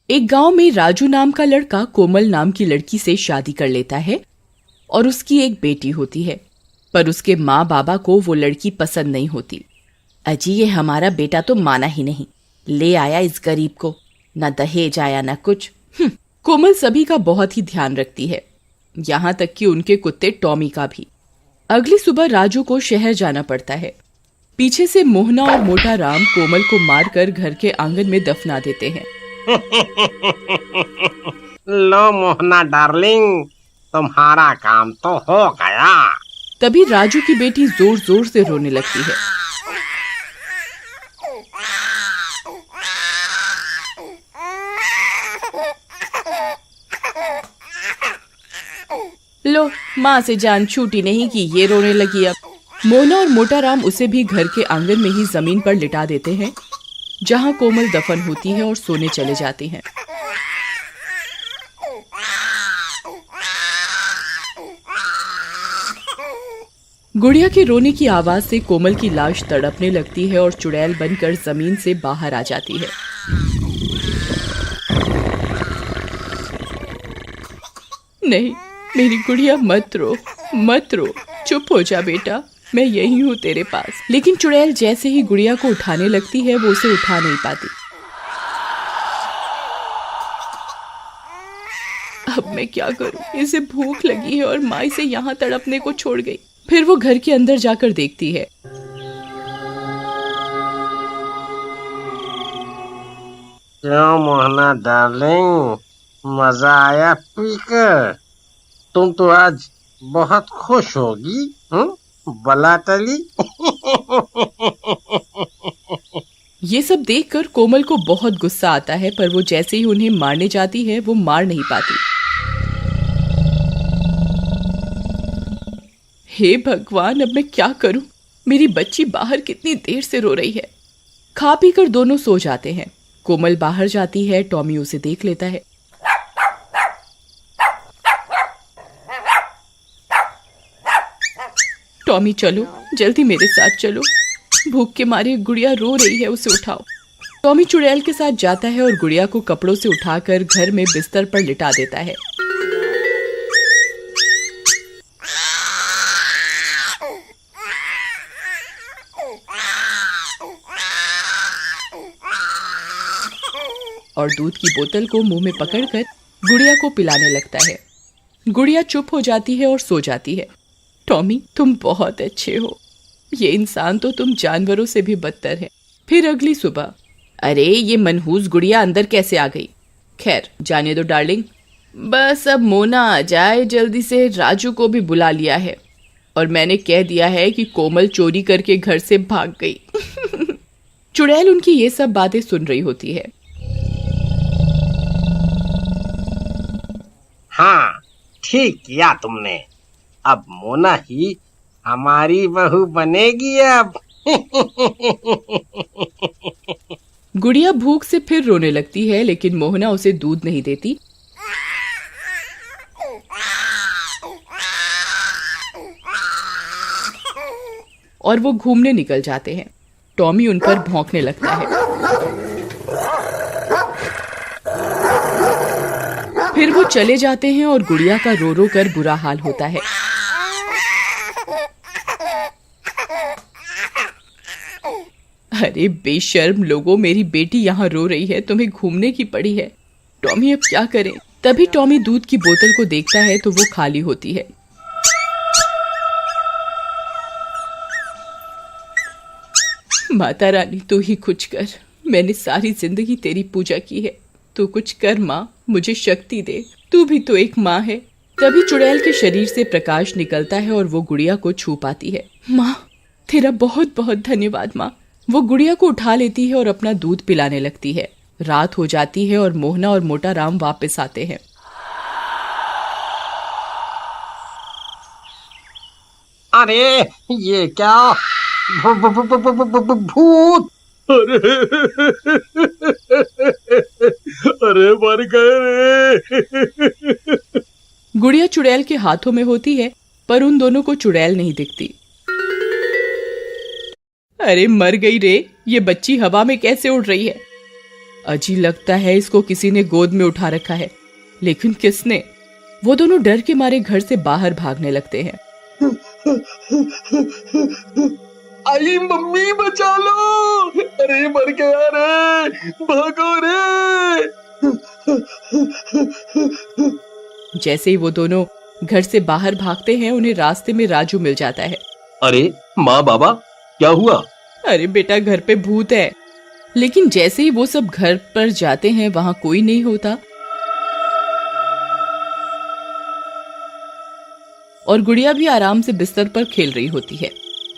एक गांव में राजू नाम का लड़का कोमल नाम की लड़की से शादी कर लेता है और उसकी एक बेटी होती है। पर उसके माँ बाबा को वो लड़की पसंद नहीं होती। अजी ये हमारा बेटा तो माना ही नहीं, ले आया इस गरीब को, न दहेज आया न कुछ। कोमल सभी का बहुत ही ध्यान रखती है, यहाँ तक कि उनके कुत्ते टॉमी का भी। अगली सुबह राजू को शहर जाना पड़ता है। पीछे से मोहना और मोटा राम कोमल को मारकर घर के आंगन में दफना देते हैं। लो मोहना डार्लिंग, तुम्हारा काम तो हो गया। तभी राजू की बेटी जोर जोर से रोने लगती है। लो, माँ से जान छूटी नहीं कि ये रोने लगी। अब मोहना और मोटा राम उसे भी घर के आंगन में ही जमीन पर लिटा देते हैं, जहाँ कोमल दफन होती है और सोने चले जाते हैं। गुड़िया के रोने की आवाज से कोमल की लाश तड़पने लगती है और चुड़ैल बनकर जमीन से बाहर आ जाती है। नहीं, मेरी गुड़िया मत रो, मत रो, चुप हो जा बेटा, मैं यही हूँ तेरे पास। लेकिन चुड़ैल जैसे ही गुड़िया को उठाने लगती है वो उसे उठा नहीं पाती। अब मैं क्या करूँ, इसे भूख लगी है और माँ इसे यहाँ तड़पने को छोड़ गई। फिर वो घर के अंदर जाकर देखती है। क्यों मोहना डार्लिंग, मजा आया पीकर? तुम तो आज बहुत खुश होगी, बला टली। ये सब देखकर कोमल को बहुत गुस्सा आता है, पर वो जैसे ही उन्हें मारने जाती है वो मार नहीं पाती। हे भगवान, अब मैं क्या करूं? मेरी बच्ची बाहर कितनी देर से रो रही है। खा पी कर दोनों सो जाते हैं। कोमल बाहर जाती है, टॉमी उसे देख लेता है। टॉमी चलो, जल्दी मेरे साथ चलो, भूख के मारे गुड़िया रो रही है, उसे उठाओ। टॉमी चुड़ैल के साथ जाता है और गुड़िया को कपड़ों से उठाकर घर में बिस्तर पर लिटा देता है। और दूध की बोतल को मुंह में पकड़कर गुड़िया को पिलाने लगता है। गुड़िया चुप हो जाती है और सो जाती है। टॉमी, तुम बहुत अच्छे हो, ये इंसान तो तुम जानवरों से भी बदतर है। फिर अगली सुबह, अरे ये मनहूस गुड़िया अंदर कैसे आ गई? खैर जाने दो डार्लिंग, बस अब मोना आ जाए जल्दी से। राजू को भी बुला लिया है और मैंने कह दिया है कि कोमल चोरी करके घर से भाग गई। चुड़ैल उनकी ये सब बातें सुन रही होती है। हाँ, ठीक किया तुमने, अब मोना ही हमारी बहू बनेगी अब। गुड़िया भूख से फिर रोने लगती है, लेकिन मोहना उसे दूध नहीं देती। और वो घूमने निकल जाते हैं। टॉमी उन पर भौंकने लगता है। फिर वो चले जाते हैं और गुड़िया का रो रो कर बुरा हाल होता है। अरे बेशर्म लोगों, मेरी बेटी यहाँ रो रही है, तुम्हें घूमने की पड़ी है। टॉमी अब क्या करें? तभी टॉमी दूध की बोतल को देखता है तो वो खाली होती है। माता रानी तू ही कुछ कर, मैंने सारी जिंदगी तेरी पूजा की है, तू कुछ कर माँ, मुझे शक्ति दे, तू भी तो एक माँ है। तभी चुड़ैल के शरीर से प्रकाश निकलता है और वो गुड़िया को छू पाती है। माँ, तेरा बहुत बहुत धन्यवाद माँ। वो गुड़िया को उठा लेती है और अपना दूध पिलाने लगती है। रात हो जाती है और मोहना और मोटा राम वापस आते हैं। अरे ये क्या? भूत! अरे मर गए रे। गुड़िया चुड़ैल के हाथों में होती है, पर उन दोनों को चुड़ैल नहीं दिखती। अरे मर गई रे, ये बच्ची हवा में कैसे उड़ रही है? अजी लगता है इसको किसी ने गोद में उठा रखा है, लेकिन किसने? वो दोनों डर के मारे घर से बाहर भागने लगते हैं। आई मम्मी बचा लो, अरे मर गया रे, भागो रे। जैसे ही वो दोनों घर से बाहर भागते हैं, उन्हें रास्ते में राजू मिल जाता है। अरे माँ बाबा क्या हुआ? अरे बेटा घर पे भूत है। लेकिन जैसे ही वो सब घर पर जाते हैं, वहां कोई नहीं होता और गुड़िया भी आराम से बिस्तर पर खेल रही होती है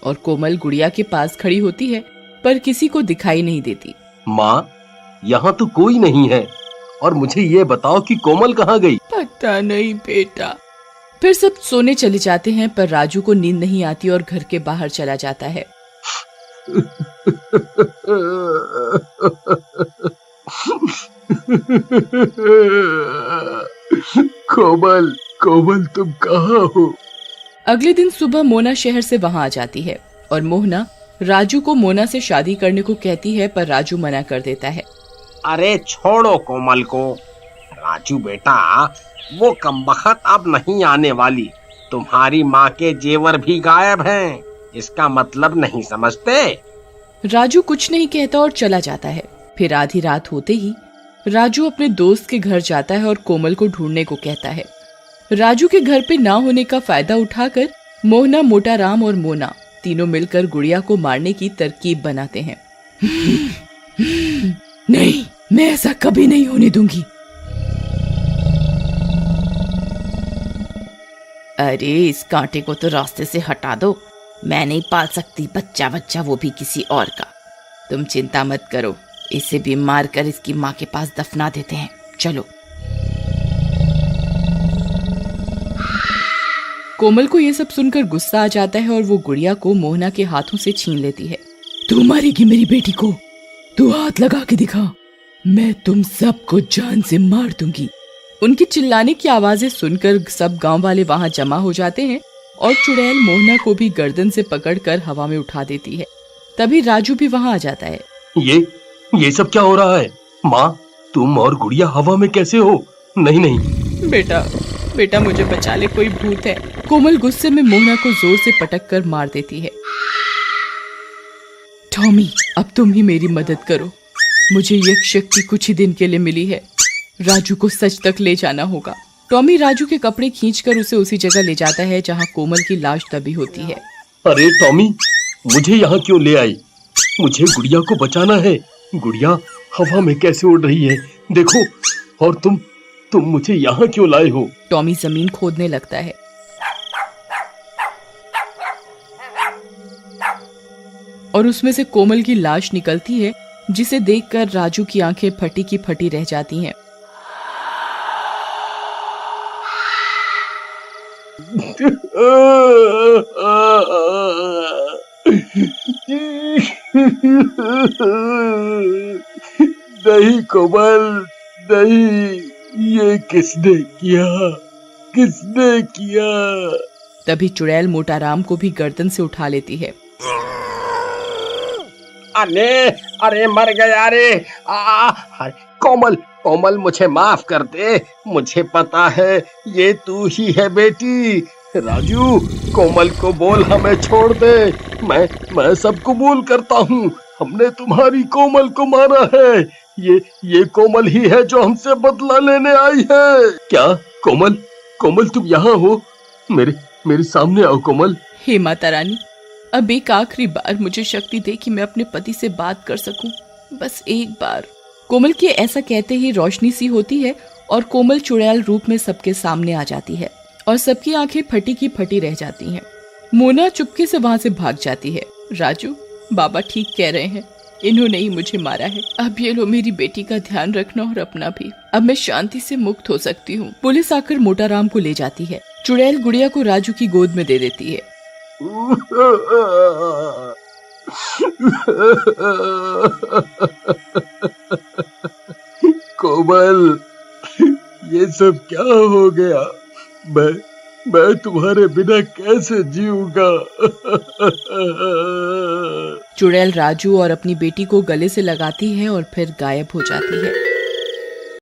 और कोमल गुड़िया के पास खड़ी होती है पर किसी को दिखाई नहीं देती। माँ यहाँ तो कोई नहीं है, और मुझे ये बताओ कि कोमल कहाँ गई? पता नहीं बेटा। फिर सब सोने चले जाते हैं पर राजू को नींद नहीं आती और घर के बाहर चला जाता है। कोमल, कोमल तुम कहाँ हो? अगले दिन सुबह मोना शहर से वहां आ जाती है और मोहना राजू को मोना से शादी करने को कहती है, पर राजू मना कर देता है। अरे छोड़ो कोमल को। राजू बेटा, वो कमबख्त अब नहीं आने वाली। तुम्हारी माँ के जेवर भी गायब हैं। इसका मतलब नहीं समझते? राजू कुछ नहीं कहता और चला जाता है। फिर आधी रात होते ही राजू अपने दोस्त के घर जाता है और कोमल को ढूंढने को कहता है। राजू के घर पे ना होने का फायदा उठाकर मोहना, मोटा राम और मोना तीनों मिलकर गुड़िया को मारने की तरकीब बनाते हैं। नहीं, मैं ऐसा कभी नहीं होने दूंगी। अरे इस कांटे को तो रास्ते से हटा दो। मैं नहीं पाल सकती बच्चा, वो भी किसी और का। तुम चिंता मत करो, इसे भी मार कर इसकी माँ के पास दफना देते हैं। चलो। कोमल को ये सब सुनकर गुस्सा आ जाता है और वो गुड़िया को मोहना के हाथों से छीन लेती है। तू मारेगी मेरी बेटी को? तू हाथ लगा के दिखा, मैं तुम सबको जान से मार दूंगी। उनकी चिल्लाने की आवाजें सुनकर सब गांव वाले वहां जमा हो जाते हैं और चुड़ैल मोहना को भी गर्दन से पकड़कर हवा में उठा देती है। तभी राजू भी वहां आ जाता है। ये सब क्या हो रहा है? माँ, तुम और गुड़िया हवा में कैसे हो? नहीं नहीं बेटा मुझे बचा ले, कोई भूत है। कोमल गुस्से में मोहना को जोर से पटक कर मार देती है। टॉमी, अब तुम ही मेरी मदद करो। मुझे यक्ष शक्ति कुछ ही दिन के लिए मिली है। राजू को सच तक ले जाना होगा। टॉमी राजू के कपड़े खींचकर उसे उसी जगह ले जाता है जहां कोमल की लाश दबी होती है। अरे टॉमी, मुझे यहाँ क्यों ले आई? मुझे गुड़िया को बचाना है। गुड़िया हवा में कैसे उड़ रही है देखो, और तुम मुझे यहाँ क्यों लाए हो? टॉमी जमीन खोदने लगता है। और उसमें से कोमल की लाश निकलती है, जिसे देखकर राजू की आंखें फटी की फटी रह जाती हैं। नहीं कोमल, नहीं, ये किसने किया? तभी चुड़ैल मोटा राम को भी गर्दन से उठा लेती है। अरे मर गया रे। कोमल मुझे माफ कर दे। मुझे पता है ये तू ही है बेटी। राजू, कोमल को बोल हमें छोड़ दे। मैं सब कबूल करता हूँ। हमने तुम्हारी कोमल को मारा है। ये कोमल ही है जो हमसे बदला लेने आई है। क्या कोमल तुम यहाँ हो? मेरे सामने आओ कोमल। हे माता रानी, अब एक आखिरी बार मुझे शक्ति दे कि मैं अपने पति से बात कर सकूं, बस एक बार। कोमल के ऐसा कहते ही रोशनी सी होती है और कोमल चुड़ैल रूप में सबके सामने आ जाती है और सबकी आंखें फटी की फटी रह जाती हैं। मोना चुपके से वहां से भाग जाती है। राजू, बाबा ठीक कह रहे हैं, इन्होंने ही मुझे मारा है। अब ये लो, मेरी बेटी का ध्यान रखना और अपना भी। अब मैं शांति से मुक्त हो सकती हूँ। पुलिस आकर मोटा राम को ले जाती है। चुड़ैल गुड़िया को राजू की गोद में दे देती है। कोमल, ये सब क्या हो गया? मैं तुम्हारे बिना कैसे जीऊंगा। चुड़ैल राजू और अपनी बेटी को गले से लगाती है और फिर गायब हो जाती है।